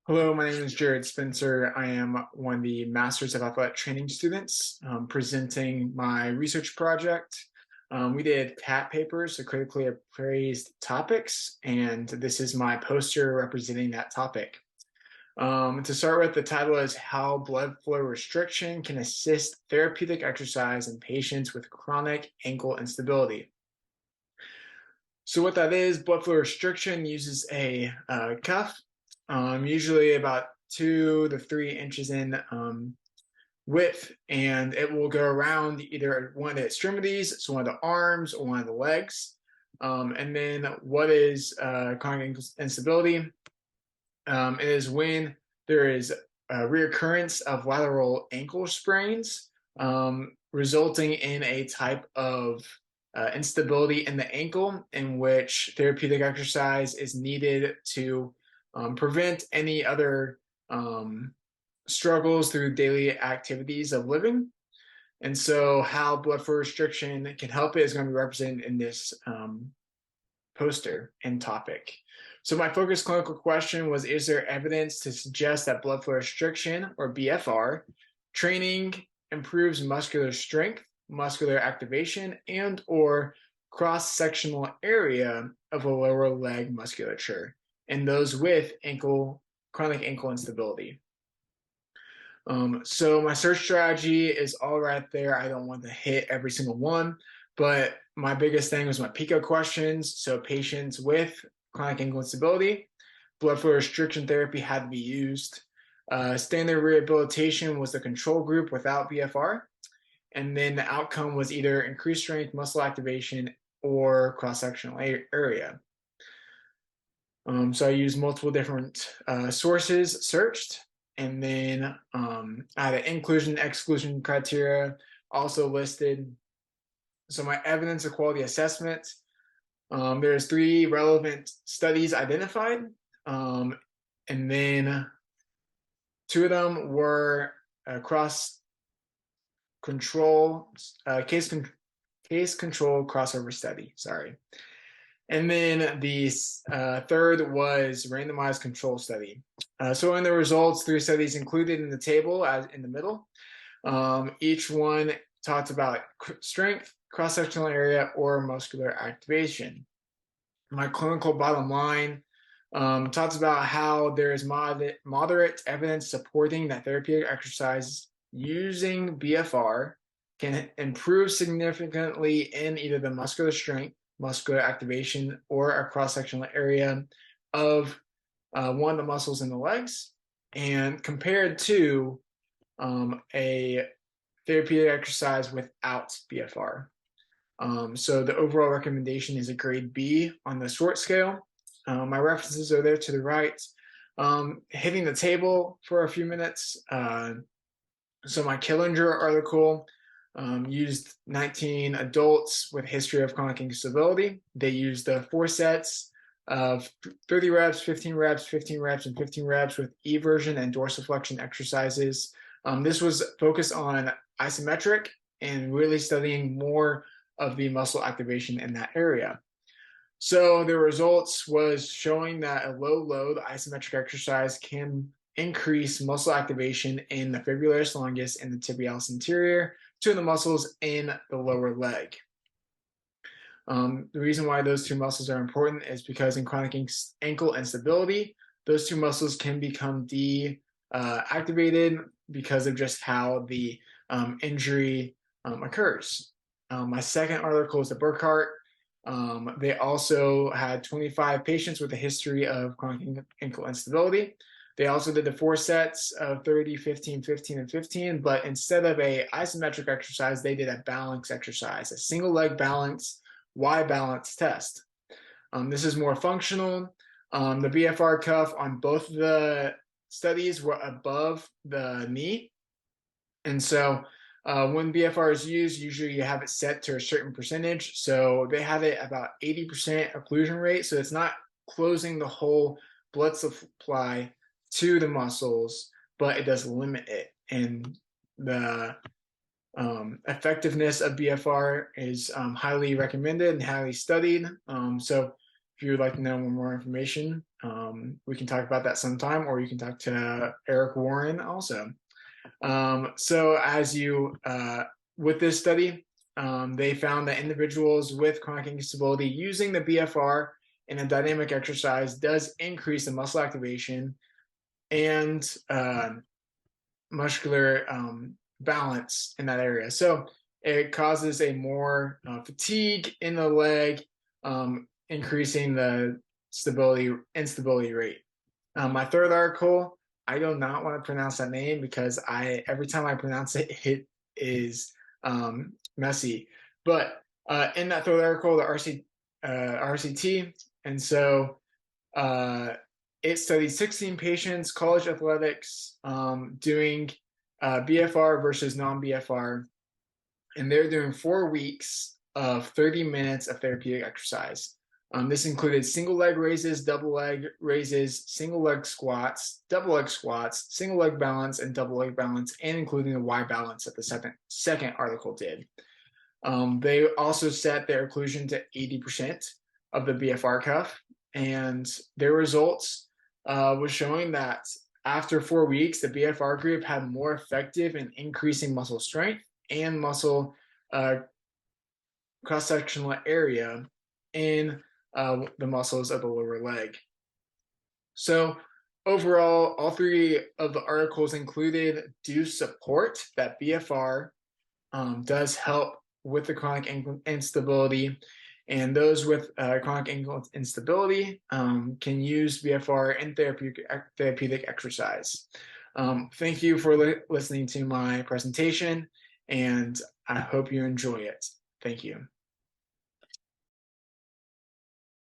Hello, my name is Jared Spencer. I am one of the Masters of Athletic Training students presenting my research project. We did CAT papers, so critically appraised topics, and this is my poster representing that topic. To start with, the title is How Blood Flow Restriction Can Assist Therapeutic Exercise in Patients with Chronic Ankle Instability. So what that is, blood flow restriction uses a cuff, usually about 2 to 3 inches in width, and it will go around either one of the extremities, so one of the arms or one of the legs. And then what is chronic ankle instability? It is when there is a reoccurrence of lateral ankle sprains, resulting in a type of instability in the ankle in which therapeutic exercise is needed to prevent any other struggles through daily activities of living. And so how blood flow restriction can help it is going to be represented in this poster and topic. So my focus clinical question was, is there evidence to suggest that blood flow restriction, or BFR, training improves muscular strength, muscular activation, and or cross-sectional area of a lower leg musculature in those with chronic ankle instability? So my search strategy is all right there. I don't want to hit every single one, but my biggest thing was my PICO questions. So patients with chronic ankle instability, blood flow restriction therapy had to be used. Standard rehabilitation was the control group without BFR. And then the outcome was either increased strength, muscle activation, or cross-sectional area. So I used multiple different sources searched, and then I had an inclusion exclusion criteria also listed. So my evidence of quality assessment, there's 3 relevant studies identified, and then 2 of them were case control crossover study. Sorry. And then the third was randomized control study. So in the results, 3 studies included in the table as in the middle. Each one talks about strength, cross-sectional area, or muscular activation. My clinical bottom line talks about how there is moderate evidence supporting that therapeutic exercise using BFR can improve significantly in either the muscular strength, muscular activation, or a cross-sectional area of one of the muscles in the legs, and compared to a therapeutic exercise without BFR. So the overall recommendation is a grade B on the short scale. My references are there to the right. Hitting the table for a few minutes. So my Killinger article used 19 adults with history of chronic instability. They used the 4 sets of 30 reps, 15 reps, 15 reps, and 15 reps with eversion and dorsiflexion exercises. This was focused on isometric and really studying more of the muscle activation in that area. So the results was showing that a low load isometric exercise can increase muscle activation in the fibularis longus and the tibialis anterior, 2 of the muscles in the lower leg. The reason why those 2 muscles are important is because in chronic ankle instability, those 2 muscles can become deactivated because of just how the injury occurs. My second article is the Burkhart. They also had 25 patients with a history of chronic ankle instability. They also did the 4 sets of 30, 15, 15, and 15, but instead of a isometric exercise, they did a balance exercise, a single leg balance, Y balance test. This is more functional. The BFR cuff on both of the studies were above the knee. And so when BFR is used, usually you have it set to a certain percentage. So they had it about 80% occlusion rate. So it's not closing the whole blood supply to the muscles, but it does limit it. And the effectiveness of BFR is highly recommended and highly studied. So if you would like to know more information, we can talk about that sometime, or you can talk to Eric Warren also. So as you, with this study, they found that individuals with chronic instability using the BFR in a dynamic exercise does increase the muscle activation and muscular balance in that area. So it causes a more fatigue in the leg, increasing the instability rate. My third article, I do not want to pronounce that name because every time I pronounce it, it is messy. But in that third article, the RCT, and so it studied 16 patients, college athletics, doing BFR versus non-BFR, and they're doing 4 weeks of 30 minutes of therapeutic exercise. This included single leg raises, double leg raises, single leg squats, double leg squats, single leg balance, and double leg balance, and including the Y balance that the second article did. They also set their occlusion to 80% of the BFR cuff, and their results was showing that after 4 weeks, the BFR group had more effective in increasing muscle strength and muscle cross-sectional area in the muscles of the lower leg. So overall, all 3 of the articles included do support that BFR does help with the chronic ankle instability, and those with chronic ankle instability can use BFR in therapeutic exercise. Thank you for listening to my presentation, and I hope you enjoy it. Thank you.